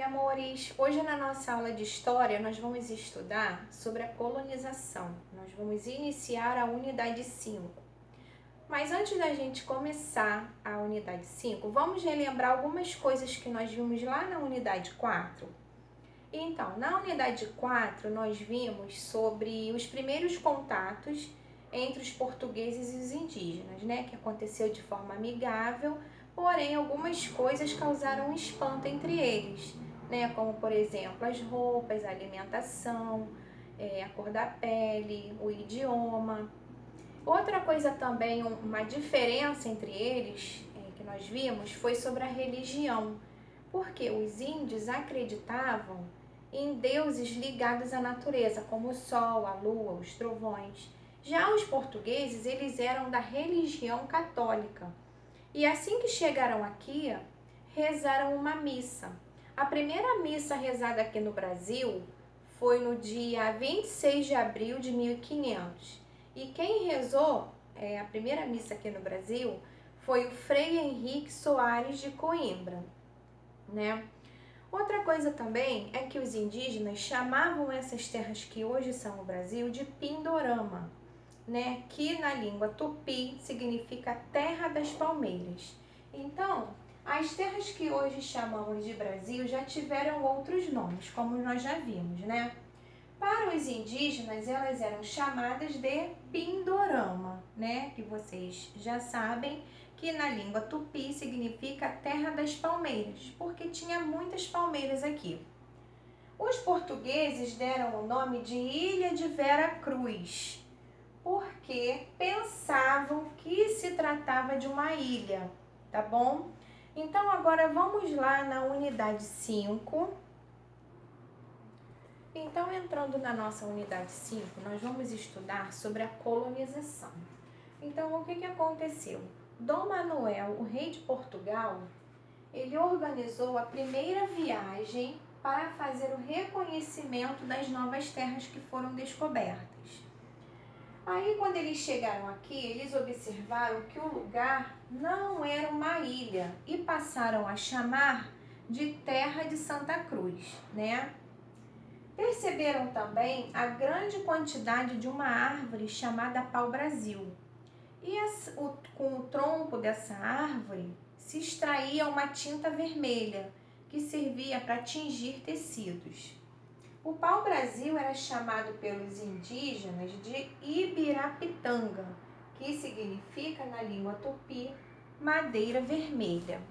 amores! Hoje na nossa aula de História nós vamos estudar sobre a colonização. Nós vamos iniciar a unidade 5. Mas antes da gente começar a unidade 5, vamos relembrar algumas coisas que nós vimos lá na unidade 4. Então, na unidade 4 nós vimos sobre os primeiros contatos entre os portugueses e os indígenas, né? Que aconteceu de forma amigável, porém algumas coisas causaram espanto entre eles, né? Como, por exemplo, as roupas, a alimentação, a cor da pele, o idioma. Outra coisa também, uma diferença entre eles, que nós vimos, foi sobre a religião, porque os índios acreditavam em deuses ligados à natureza, como o sol, a lua, os trovões. Já os portugueses, eles eram da religião católica. E assim que chegaram aqui, rezaram uma missa. A primeira missa rezada aqui no Brasil foi no dia 26 de abril de 1500. E quem rezou a primeira missa aqui no Brasil foi o Frei Henrique Soares de Coimbra, né? Outra coisa também é que os indígenas chamavam essas terras que hoje são o Brasil de Pindorama, né? Que na língua tupi significa terra das palmeiras. Então, as terras que hoje chamamos de Brasil já tiveram outros nomes, como nós já vimos, né? Para os indígenas, elas eram chamadas de Pindorama, né? Que vocês já sabem que na língua tupi significa terra das palmeiras, porque tinha muitas palmeiras aqui. Os portugueses deram o nome de Ilha de Vera Cruz, porque pensavam que se tratava de uma ilha, tá bom? Então agora vamos lá na unidade 5. Então, entrando na nossa unidade 5, nós vamos estudar sobre a colonização. Então, o que aconteceu? Dom Manuel, o rei de Portugal, ele organizou a primeira viagem para fazer o reconhecimento das novas terras que foram descobertas. Aí, quando eles chegaram aqui, eles observaram que o lugar não era uma ilha e passaram a chamar de Terra de Santa Cruz, né? Perceberam também a grande quantidade de uma árvore chamada pau-brasil. E com o tronco dessa árvore se extraía uma tinta vermelha que servia para tingir tecidos. O pau-brasil era chamado pelos indígenas de Ibirapitanga, que significa na língua tupi madeira vermelha.